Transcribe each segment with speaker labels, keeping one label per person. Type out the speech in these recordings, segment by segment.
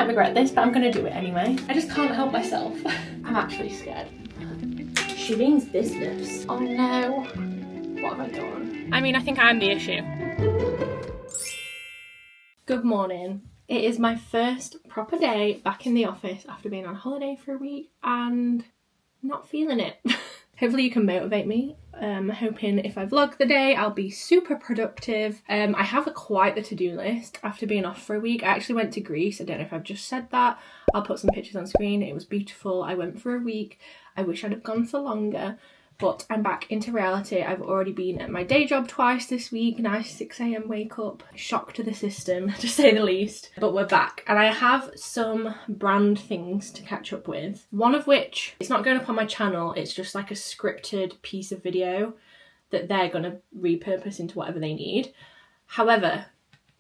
Speaker 1: might regret this, but I'm gonna do it anyway. I just can't help myself. I'm actually scared. She means business. Oh no. What have I done? I mean, I think I'm the issue. Good morning. It is my first proper day back in the office after being on holiday for a week and not feeling it. Hopefully you can motivate me. Hoping if I vlog the day, I'll be super productive. I have quite the to-do list after being off for a week. I actually went to Greece. I don't know if I've just said that. I'll put some pictures on screen. It was beautiful. I went for a week. I wish I'd have gone for longer. But I'm back into reality. I've already been at my day job twice this week. Nice 6 a.m. wake up. Shock to the system, to say the least. But we're back. And I have some brand things to catch up with. One of which, it's not going up on my channel. It's just like a scripted piece of video that they're going to repurpose into whatever they need. However,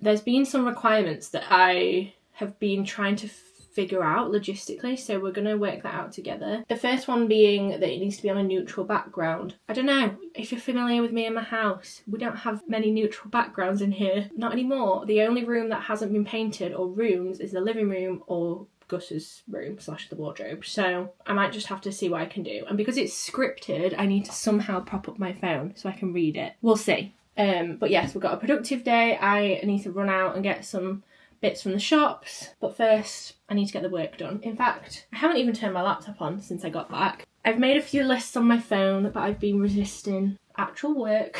Speaker 1: there's been some requirements that I have been trying to figure out logistically, so we're going to work that out together. The first one being that it needs to be on a neutral background. I don't know if you're familiar with me and my house. We don't have many neutral backgrounds in here. Not anymore. The only room that hasn't been painted, or rooms, is the living room or Gus's room / the wardrobe. So I might just have to see what I can do. And because it's scripted, I need to somehow prop up my phone so I can read it. We'll see. But yes, we've got a productive day. I need to run out and get some bits from the shops, but first I need to get the work done. In fact, I haven't even turned my laptop on since I got back. I've made a few lists on my phone, but I've been resisting actual work.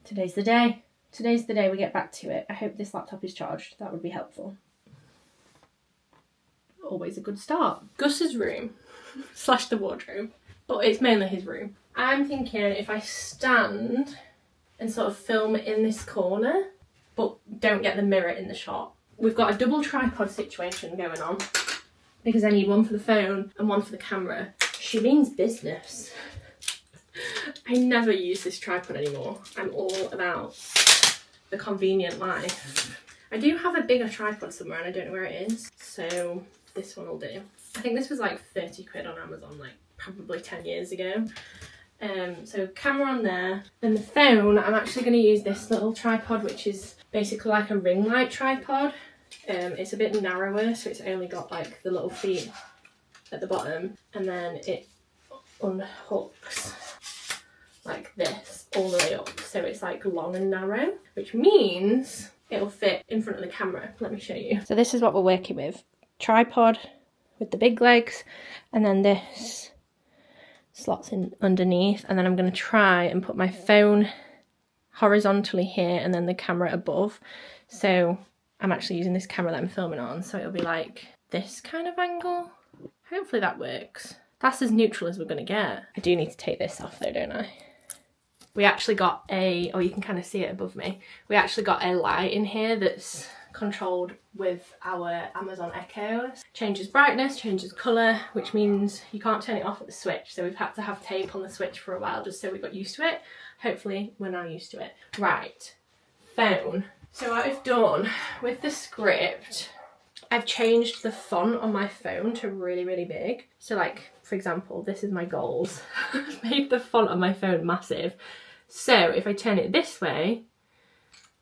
Speaker 1: Today's the day. Today's the day we get back to it. I hope this laptop is charged. That would be helpful. Always a good start. Gus's room / the wardrobe, but it's mainly his room. I'm thinking if I stand and sort of film in this corner, but don't get the mirror in the shot. We've got a double tripod situation going on because I need one for the phone and one for the camera. She means business. I never use this tripod anymore. I'm all about the convenient life. I do have a bigger tripod somewhere and I don't know where it is, so this one will do. I think this was like 30 quid on Amazon, like probably 10 years ago. So camera on there. Then the phone, I'm actually going to use this little tripod, which is basically like a ring light tripod. It's a bit narrower, so it's only got like the little feet at the bottom, and then it unhooks like this all the way up, so it's like long and narrow, which means it'll fit in front of the camera. Let me show you. So this is what we're working with. Tripod with the big legs, and then this slots in underneath, and then I'm going to try and put my phone horizontally here and then the camera above. So I'm actually using this camera that I'm filming on, so it'll be like this kind of angle. Hopefully that works. That's as neutral as we're going to get. I do need to take this off though, don't I? We actually got a, oh, you can kind of see it above me. We actually got a light in here that's controlled with our Amazon Echo. Changes brightness, changes colour, which means you can't turn it off at the switch. So we've had to have tape on the switch for a while just so we got used to it. Hopefully we're now used to it. Right, phone. So what I've done with the script, I've changed the font on my phone to really, really big. So like, for example, this is my goals. I've made the font on my phone massive. So if I turn it this way,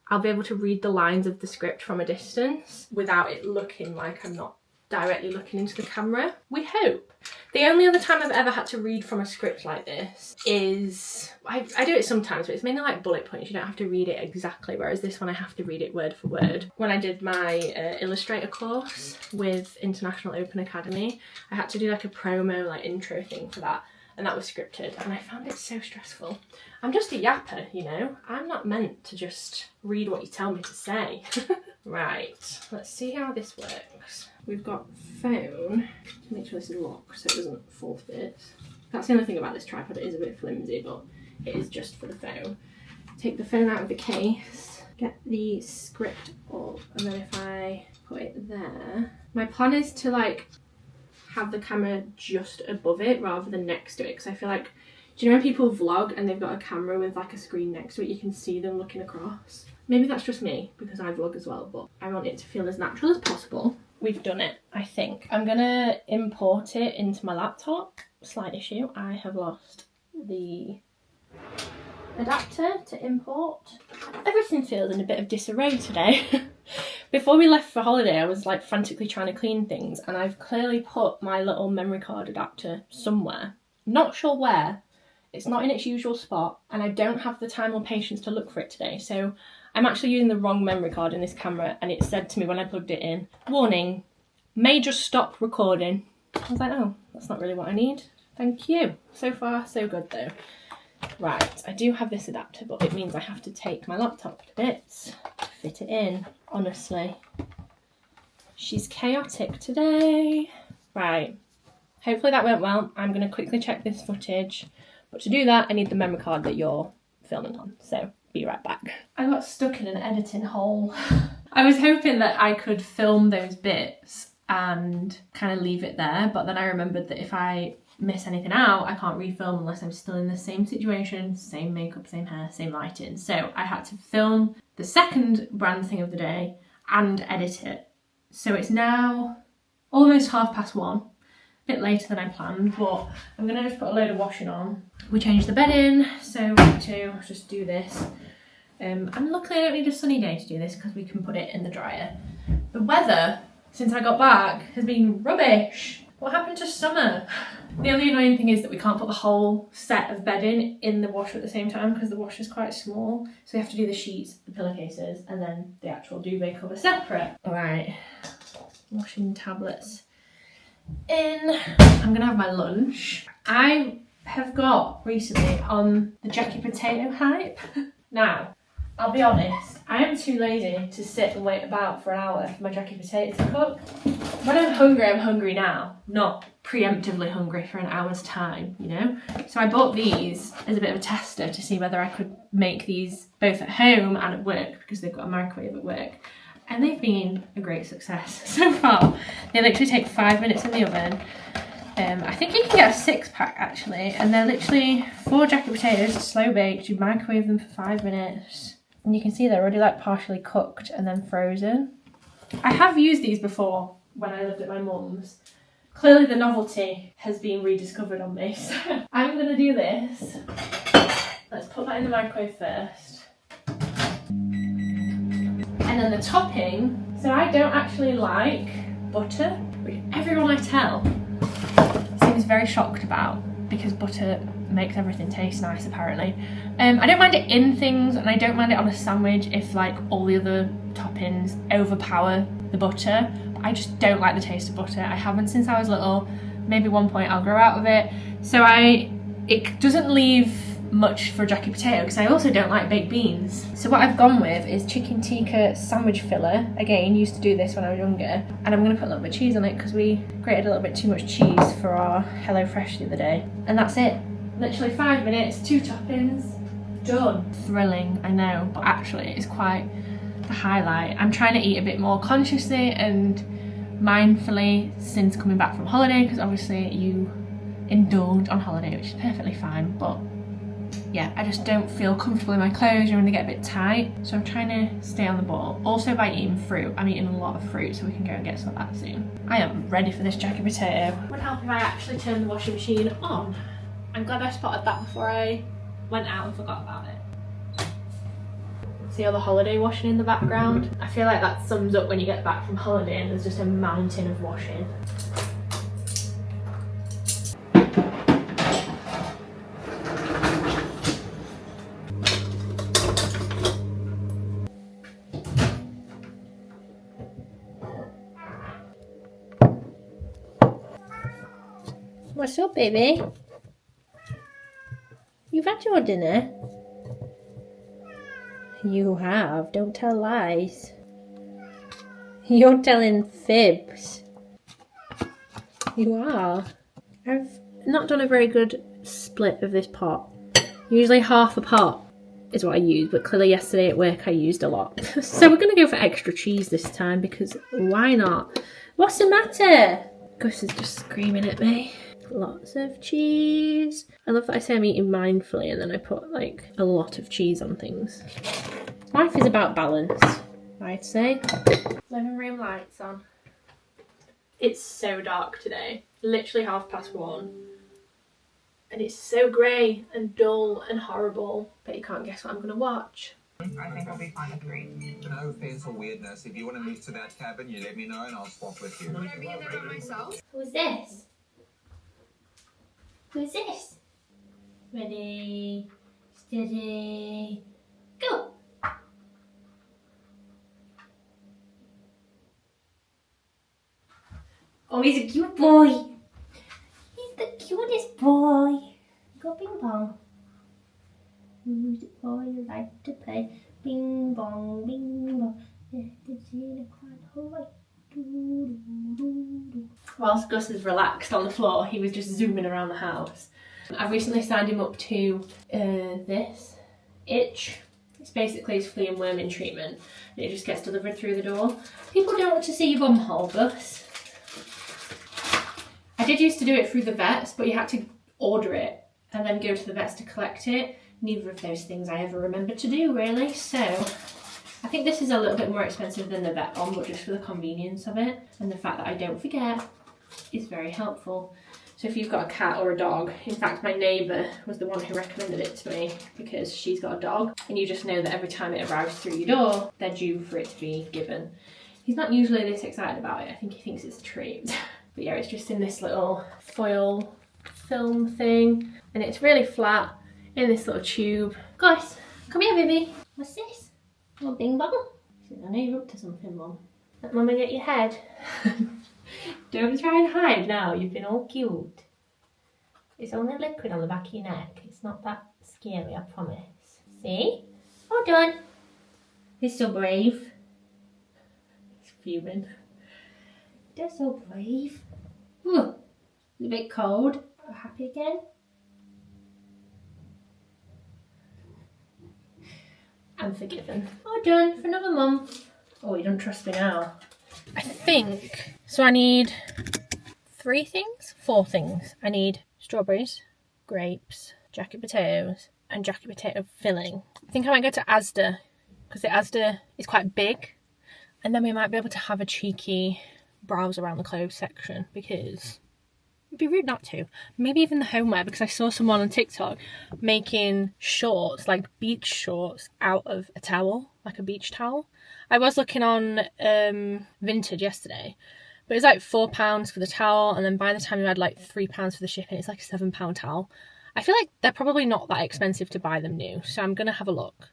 Speaker 1: I'll be able to read the lines of the script from a distance without it looking like I'm not directly looking into the camera. We hope. The only other time I've ever had to read from a script like this is, I do it sometimes, but it's mainly like bullet points. You don't have to read it exactly, whereas this one I have to read it word for word. When I did my Illustrator course with International Open Academy, I had to do like a promo, like intro thing for that. And that was scripted, and I found it so stressful. I'm just a yapper, you know? I'm not meant to just read what you tell me to say. Right, let's see how this works. We've got phone. Make sure this is locked so it doesn't fall to bits. That's the only thing about this tripod, it is a bit flimsy, but it is just for the phone. Take the phone out of the case, get the script up, and then if I put it there, my plan is to like have the camera just above it rather than next to it, because I feel like, do you know when people vlog and they've got a camera with like a screen next to it, you can see them looking across? Maybe that's just me because I vlog as well, but I want it to feel as natural as possible. We've done it, I think. I'm gonna import it into my laptop. Slight issue, I have lost the adapter to import. Everything feels in a bit of disarray today. Before we left for holiday, I was like frantically trying to clean things, and I've clearly put my little memory card adapter somewhere. Not sure where. It's not in its usual spot, and I don't have the time or patience to look for it today. So I'm actually using the wrong memory card in this camera, and it said to me when I plugged it in, warning, may just stop recording. I was like, oh, that's not really what I need. Thank you. So far, so good though. Right, I do have this adapter, but it means I have to take my laptop to bits to fit it in. Honestly, she's chaotic today. Right, hopefully that went well. I'm going to quickly check this footage, but to do that I need the memory card that you're filming on, so be right back. I got stuck in an editing hole. I was hoping that I could film those bits and kind of leave it there, but then I remembered that if I miss anything out, I can't refilm unless I'm still in the same situation, same makeup, same hair, same lighting. So I had to film the second brand thing of the day and edit it. So it's now almost 1:30, a bit later than I planned, but I'm gonna just put a load of washing on. We changed the bed in, so we need to just do this. And luckily I don't need a sunny day to do this because we can put it in the dryer. The weather since I got back has been rubbish. What happened to summer? The only annoying thing is that we can't put the whole set of bedding in the washer at the same time because the washer's quite small. So we have to do the sheets, the pillowcases, and then the actual duvet cover separate. All right, washing tablets in. I'm gonna have my lunch. I have got recently on the jacket potato hype. Now, I'll be honest, I am too lazy to sit and wait about for an hour for my jacket potato to cook. When I'm hungry now, not preemptively hungry for an hour's time, you know? So I bought these as a bit of a tester to see whether I could make these both at home and at work because they've got a microwave at work. And they've been a great success so far. They literally take 5 minutes in the oven. I think you can get a 6-pack actually, and they're literally 4 jacket potatoes, slow baked. You microwave them for 5 minutes. And you can see they're already like partially cooked and then frozen. I have used these before when I lived at my mum's. Clearly the novelty has been rediscovered on me, so I'm gonna do this. Let's put that in the microwave first. And then the topping, so I don't actually like butter, which everyone I tell seems very shocked about because butter makes everything taste nice apparently. I don't mind it in things and I don't mind it on a sandwich if like all the other toppings overpower the butter, but I just don't like the taste of butter. I haven't since I was little. Maybe one point I'll grow out of it. So it doesn't leave much for a jacket potato because I also don't like baked beans. So what I've gone with is chicken tikka sandwich filler. Again, used to do this when I was younger. And I'm gonna put a little bit of cheese on it because we grated a little bit too much cheese for our HelloFresh the other day. And that's it. Literally 5 minutes, 2 toppings, done. Thrilling, I know, but actually it's quite the highlight. I'm trying to eat a bit more consciously and mindfully since coming back from holiday because obviously you indulge on holiday, which is perfectly fine, but yeah, I just don't feel comfortable in my clothes. You're gonna get a bit tight, so I'm trying to stay on the ball. Also by eating fruit, I'm eating a lot of fruit, so we can go and get some of that soon. I am ready for this jacket potato. Would help if I actually turned the washing machine on. I'm glad I spotted that before I went out and forgot about it. See all the holiday washing in the background? I feel like that sums up when you get back from holiday and there's just a mountain of washing. What's up, baby? You've had your dinner? You have. Don't tell lies. You're telling fibs. You are. I've not done a very good split of this pot. Usually half a pot is what I use, but clearly yesterday at work I used a lot. So we're going to go for extra cheese this time because why not? What's the matter? Gus is just screaming at me. Lots of cheese. I love that I say I'm eating mindfully and then I put like a lot of cheese on things. Life is about balance, I'd say. Living room lights on. It's so dark today. Literally 1:30. And it's so grey and dull and horrible. But you can't guess what I'm gonna watch.
Speaker 2: I think we'll be fine with 3.
Speaker 3: No offense or weirdness. If you want to move to that cabin, you let me know and I'll swap with you.
Speaker 2: Would I be in there by myself?
Speaker 1: Who's this? Who's this? Ready, steady, go! Oh, he's a cute boy. He's the cutest boy. Go bing bong. Who's the boy you like to play? Bing bong, bing bong. Whilst Gus is relaxed on the floor, he was just zooming around the house. I've recently signed him up to this itch. It's basically his flea and worming treatment, and it just gets delivered through the door. People don't want to see your bum hole, Gus. I did used to do it through the vets, but you had to order it and then go to the vets to collect it. Neither of those things I ever remembered to do, really. So I think this is a little bit more expensive than the vet one, but just for the convenience of it and the fact that I don't forget is very helpful. So if you've got a cat or a dog, in fact my neighbour was the one who recommended it to me because she's got a dog, and you just know that every time it arrives through your door, they're due for it to be given. He's not usually this excited about it. I think he thinks it's a treat. But yeah, it's just in this little foil film thing, and it's really flat in this little tube. Guys, come here, baby. What's this? Oh, bing bong. She says, I know you're up to something, Mum. Let Mummy get your head. Don't try and hide now. You've been all cute. It's only liquid on the back of your neck. It's not that scary, I promise. See? All done. He's so brave. He's fuming. They're so brave. Ooh, it's a bit cold. Happy again? I'm forgiven. All done for another month. Oh, you don't trust me now. I think. So I need 4 things. I need strawberries, grapes, jacket potatoes, and jacket potato filling. I think I might go to Asda, because the Asda is quite big. And then we might be able to have a cheeky browse around the clothes section, because it'd be rude not to. Maybe even the homeware, because I saw someone on TikTok making shorts, like beach shorts, out of a towel, like a beach towel. I was looking on Vinted yesterday, but it's like £4 for the towel, and then by the time you add like £3 for the shipping, it's like a £7 towel. I feel like they're probably not that expensive to buy them new, so I'm gonna have a look.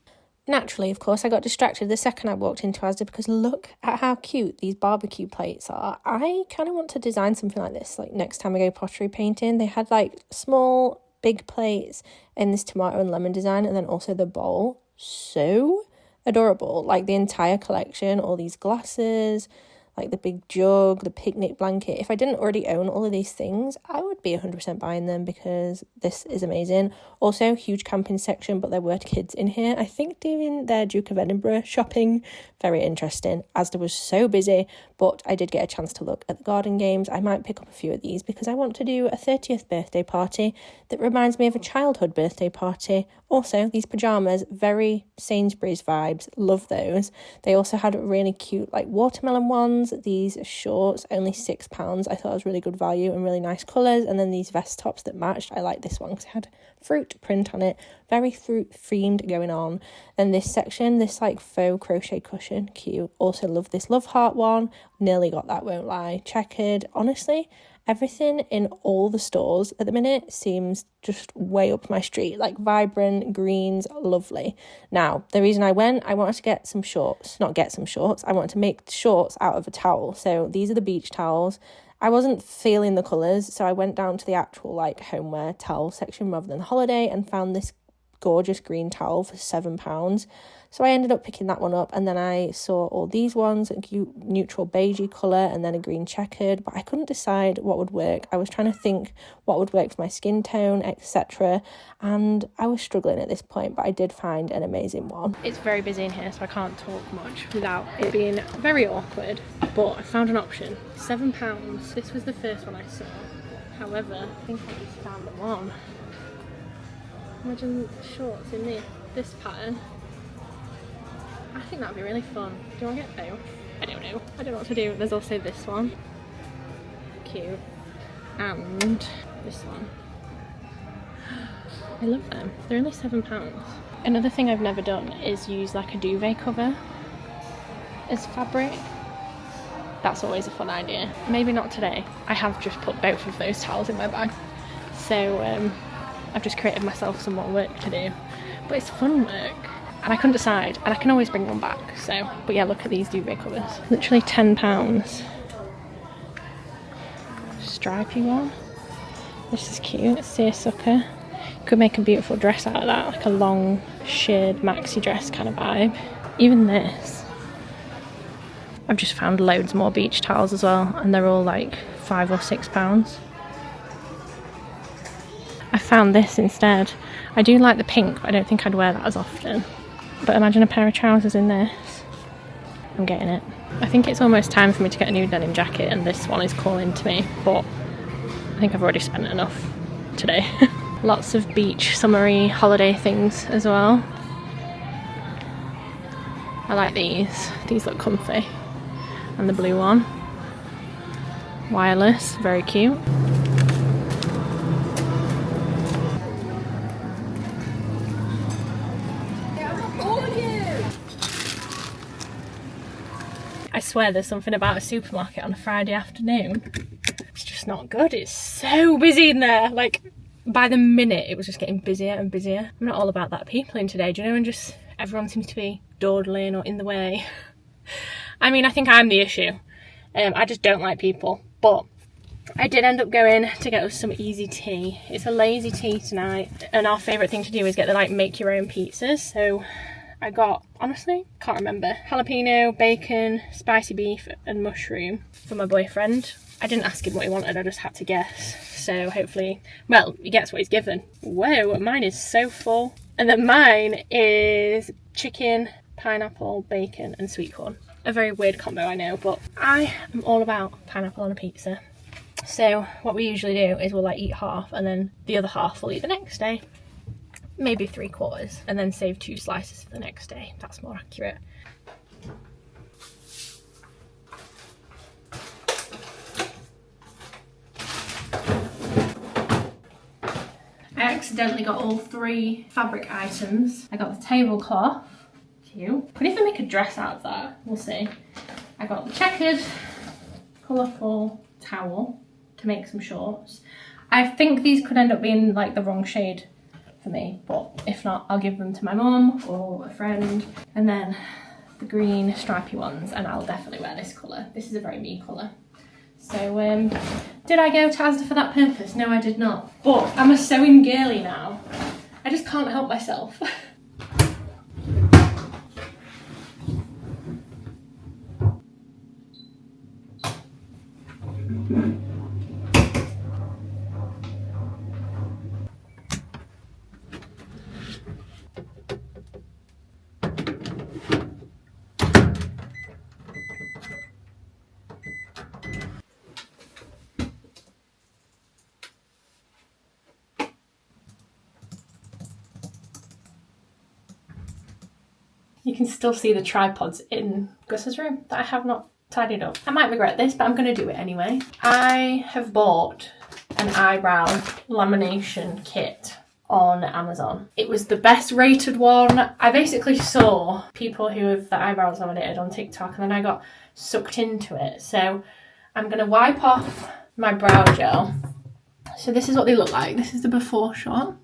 Speaker 1: Naturally, of course, I got distracted the second I walked into Asda, because look at how cute these barbecue plates are. I kind of want to design something like this, like next time I go pottery painting. They had like small, big plates in this tomato and lemon design, and then also the bowl. So adorable. Like the entire collection, all these glasses, like the big jug, the picnic blanket. If I didn't already own all of these things, I would be 100% buying them, because this is amazing. Also, huge camping section, but there were kids in here, I think, doing their Duke of Edinburgh shopping. Very interesting. Asda was so busy, but I did get a chance to look at the garden games. I might pick up a few of these because I want to do a 30th birthday party that reminds me of a childhood birthday party. Also, these pyjamas, very Sainsbury's vibes. Love those. They also had really cute like watermelon ones. These shorts, only £6. I thought it was really good value and really nice colours. And then these vest tops that matched. I like this one because it had fruit print on it. Very fruit themed going on. Then this section, this like faux crochet cushion, cute. Also love this love heart one. Nearly got that, won't lie. Checkered. Honestly, everything in all the stores at the minute seems just way up my street. Like vibrant greens, lovely. Now, the reason I went, I wanted to get some shorts. Not get some shorts. I wanted to make shorts out of a towel. So these are the beach towels. I wasn't feeling the colours, so I went down to the actual like homeware towel section rather than holiday and found this gorgeous green towel for £7. So I ended up picking that one up, and then I saw all these ones, a cute neutral beigey colour and then a green checkered, but I couldn't decide what would work. I was trying to think what would work for my skin tone, etc., and I was struggling at this point, but I did find an amazing one. It's very busy in here, so I can't talk much without it being very awkward, but I found an option. £7. This was the first one I saw. However, I think I just found the one. Imagine shorts in this pattern. I think that'd be really fun. Do you want to get both? I don't know. I don't know what to do. There's also this one. Cute. And this one. I love them. They're only £7. Another thing I've never done is use like a duvet cover as fabric. That's always a fun idea. Maybe not today. I have just put both of those towels in my bag. So I've just created myself some more work to do. But it's fun work. And I couldn't decide. And I can always bring one back. So, but yeah, look at these duvet covers. Literally £10. Stripy one. This is cute. Seersucker. Could make a beautiful dress out of that. Like a long, sheared maxi dress kind of vibe. Even this. I've just found loads more beach towels as well, and they're all like £5 or £6. I found this instead. I do like the pink, but I don't think I'd wear that as often. But imagine a pair of trousers in this. I'm getting it. I think it's almost time for me to get a new denim jacket, and this one is calling to me, but I think I've already spent enough today. Lots of beach, summery, holiday things as well. I like these. These look comfy. And the blue one. Wireless, very cute. I swear there's something about a supermarket on a Friday afternoon. It's just not good. It's so busy in there. Like, by the minute it was just getting busier and busier. I'm not all about that peopling today, do you know, and just everyone seems to be dawdling or in the way. I mean, I think I'm the issue. I just don't like people. But I did end up going to get us some easy tea. It's a lazy tea tonight. And our favourite thing to do is get the like make your own pizzas. So I got, honestly, can't remember, jalapeno, bacon, spicy beef and mushroom for my boyfriend. I didn't ask him what he wanted, I just had to guess. So hopefully, well, he gets what he's given. Whoa, mine is so full. And then mine is chicken, pineapple, bacon and sweet corn. A very weird combo, I know, but I am all about pineapple on a pizza. So what we usually do is we'll like eat half and then the other half we'll eat the next day. Maybe 3/4 and then save 2 slices for the next day. That's more accurate. I accidentally got all 3 fabric items. I got the tablecloth. Cute. Could even make a dress out of that. We'll see. I got the checkered, colourful towel to make some shorts. I think these could end up being like the wrong shade for me, but if not, I'll give them to my mum or a friend. And then the green stripy ones, and I'll definitely wear this colour. This is a very me colour. So, did I go to Asda for that purpose? No, I did not. But I'm a sewing girly now. I just can't help myself. You can still see the tripods in Gus's room that I have not tidied up. I might regret this, but I'm going to do it anyway. I have bought an eyebrow lamination kit on Amazon. It was the best rated one. I basically saw people who have the eyebrows laminated on TikTok and then I got sucked into it. So I'm going to wipe off my brow gel. So this is what they look like. This is the before shot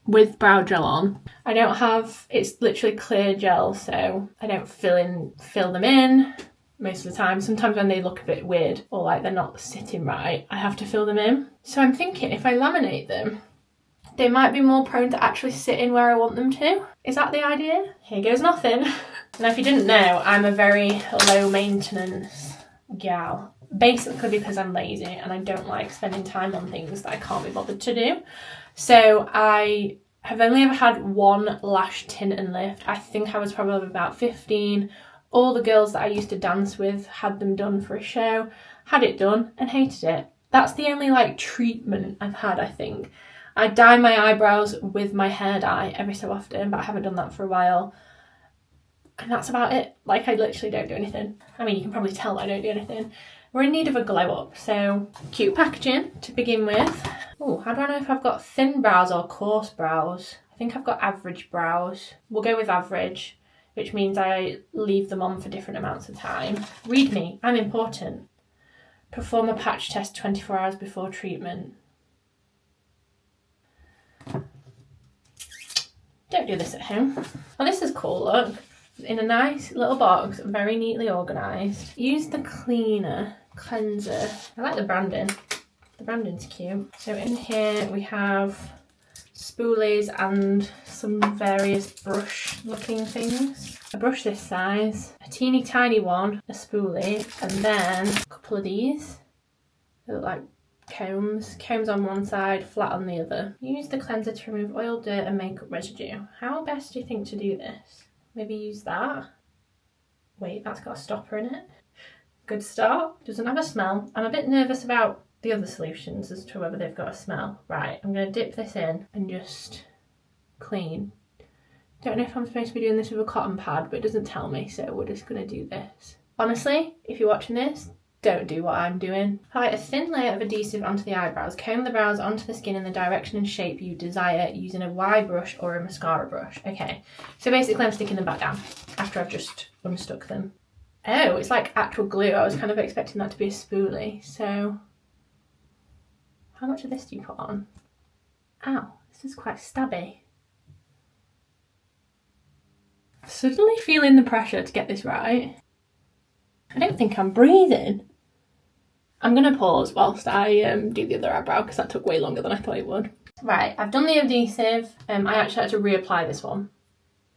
Speaker 1: with brow gel on. I don't have, it's literally clear gel, so I don't fill them in most of the time. Sometimes when they look a bit weird or like they're not sitting right, I have to fill them in. So I'm thinking if I laminate them, they might be more prone to actually sitting where I want them to. Is that the idea? Here goes nothing. And if you didn't know, I'm a very low maintenance gal. Basically because I'm lazy and I don't like spending time on things that I can't be bothered to do. So I have only ever had one lash tint and lift. I think I was probably about 15. All the girls that I used to dance with had them done for a show, had it done and hated it. That's the only like treatment I've had, I think. I dye my eyebrows with my hair dye every so often, but I haven't done that for a while. And that's about it. Like I literally don't do anything. I mean, you can probably tell I don't do anything. We're in need of a glow up, so cute packaging to begin with. Oh, how do I know if I've got thin brows or coarse brows? I think I've got average brows. We'll go with average, which means I leave them on for different amounts of time. Read me, I'm important. Perform a patch test 24 hours before treatment. Don't do this at home. Well, this is cool, look. In a nice little box, very neatly organised. Use the cleanser. I like the branding. The branding's cute. So in here we have spoolies and some various brush looking things. A brush this size, a teeny tiny one, a spoolie, and then a couple of these. They look like combs on one side, flat on the other. Use the cleanser to remove oil, dirt and makeup residue. How best do you think to do this? Maybe use that. Wait, that's got a stopper in it. Good start. Doesn't have a smell. I'm a bit nervous about the other solutions as to whether they've got a smell. Right, I'm going to dip this in and just clean. Don't know if I'm supposed to be doing this with a cotton pad, but it doesn't tell me, so we're just going to do this. Honestly, if you're watching this, don't do what I'm doing. Apply a thin layer of adhesive onto the eyebrows. Comb the brows onto the skin in the direction and shape you desire using a Y brush or a mascara brush. Okay, so basically I'm sticking them back down after I've just unstuck them. Oh, it's like actual glue. I was kind of expecting that to be a spoolie. So, how much of this do you put on? Ow, this is quite stabby. Suddenly feeling the pressure to get this right. I don't think I'm breathing. I'm going to pause whilst I do the other eyebrow because that took way longer than I thought it would. Right, I've done the adhesive. I actually had to reapply this one.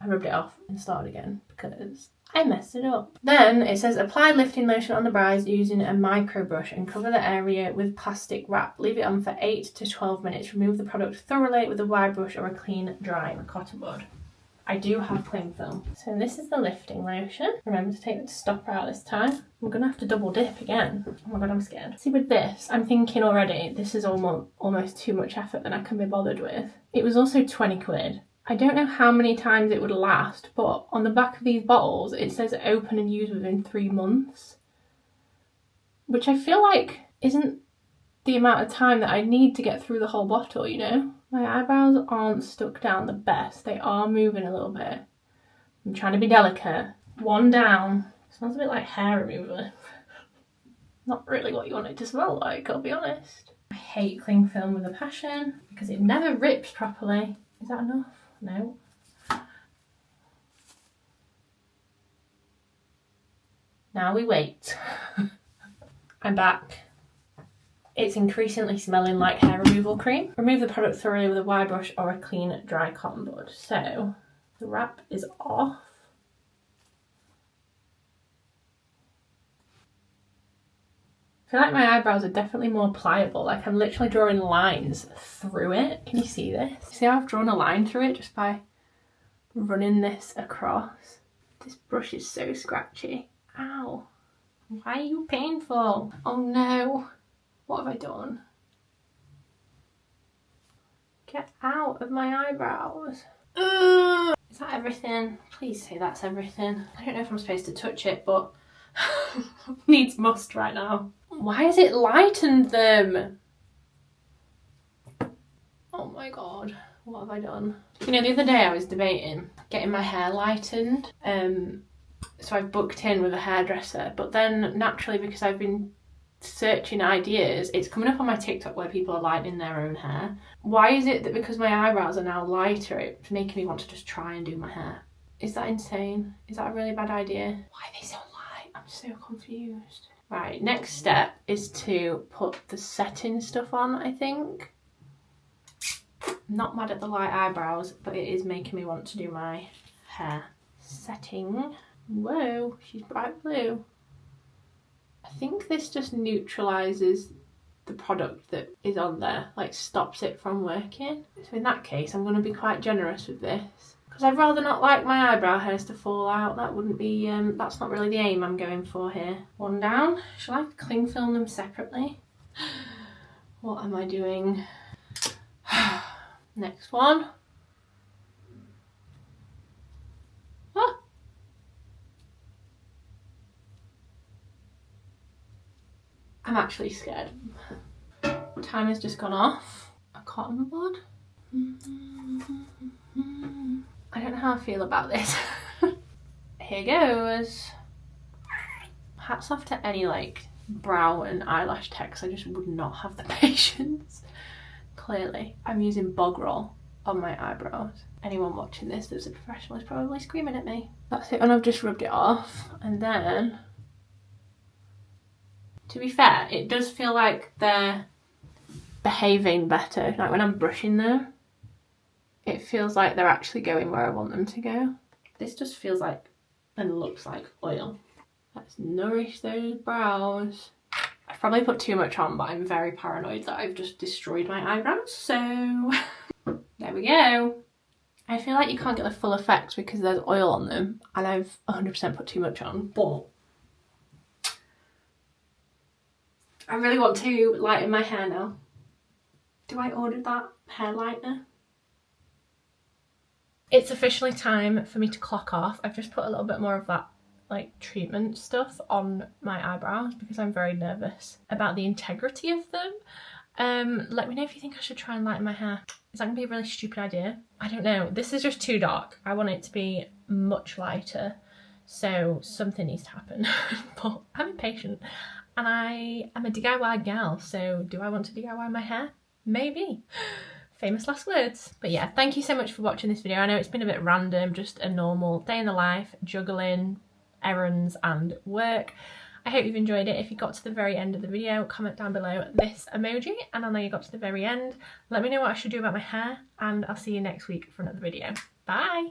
Speaker 1: I rubbed it off and started again because I messed it up. Then it says apply lifting lotion on the brows using a micro brush and cover the area with plastic wrap. Leave it on for 8 to 12 minutes. Remove the product thoroughly with a wire brush or a clean, dry cotton bud. I do have cling film. So this is the lifting lotion. Remember to take the stopper out this time. I'm gonna have to double dip again. Oh my god, I'm scared. See, with this, I'm thinking already this is almost too much effort than I can be bothered with. It was also 20 quid. I don't know how many times it would last, but on the back of these bottles it says open and use within 3 months, which I feel like isn't the amount of time that I need to get through the whole bottle, you know? My eyebrows aren't stuck down the best. They are moving a little bit. I'm trying to be delicate. One down. Smells a bit like hair remover. Not really what you want it to smell like, I'll be honest. I hate cling film with a passion because it never rips properly. Is that enough? No. Now we wait. I'm back. It's increasingly smelling like hair removal cream. Remove the product thoroughly with a wire brush or a clean, dry cotton bud. So, the wrap is off. I feel like my eyebrows are definitely more pliable. Like I'm literally drawing lines through it. Can you see this? See how I've drawn a line through it just by running this across? This brush is so scratchy. Ow. Why are you painful? Oh no. What have I done? Get out of my eyebrows. Ugh. Is that everything? Please say that's everything. I don't know if I'm supposed to touch it, but needs must right now. Why has it lightened them? Oh my god, what have I done? You know, the other day I was debating getting my hair lightened. So I've booked in with a hairdresser, but then naturally because I've been searching ideas, it's coming up on my TikTok where people are lightening their own hair. Why is it that because my eyebrows are now lighter, it's making me want to just try and do my hair? Is that insane? Is that a really bad idea? Why are they so light? I'm so confused. Right, next step is to put the setting stuff on, I think. I'm not mad at the light eyebrows, but it is making me want to do my hair. Setting. Whoa, she's bright blue. I think this just neutralises the product that is on there, like stops it from working. So in that case, I'm going to be quite generous with this. Because I'd rather not like my eyebrow hairs to fall out. That wouldn't be, that's not really the aim I'm going for here. One down. Shall I cling film them separately? What am I doing? Next one. Ah. I'm actually scared. Time has just gone off. cotton bud. I don't know how I feel about this. Here goes. Hats off to any like brow and eyelash techs. I just would not have the patience. Clearly, I'm using bog roll on my eyebrows. Anyone watching this that's a professional is probably screaming at me. That's it, and I've just rubbed it off. And then, to be fair, it does feel like they're behaving better. Like when I'm brushing them, it feels like they're actually going where I want them to go. This just feels like and looks like oil. Let's nourish those brows. I've probably put too much on, but I'm very paranoid that I've just destroyed my eyebrows, so there we go. I feel like you can't get the full effect because there's oil on them, and I've 100% put too much on, but I really want to lighten my hair now. Do I order that hair lightener? It's officially time for me to clock off. I've just put a little bit more of that like treatment stuff on my eyebrows because I'm very nervous about the integrity of them. Let me know if you think I should try and lighten my hair. Is that gonna be a really stupid idea? I don't know. This is just too dark. I want it to be much lighter, so something needs to happen. But I'm impatient and I am a DIY gal, so do I want to DIY my hair? Maybe. Famous last words. But yeah, thank you so much for watching this video. I know it's been a bit random, just a normal day in the life, juggling, errands and work. I hope you've enjoyed it. If you got to the very end of the video, comment down below this emoji and I know you got to the very end. Let me know what I should do about my hair and I'll see you next week for another video. Bye!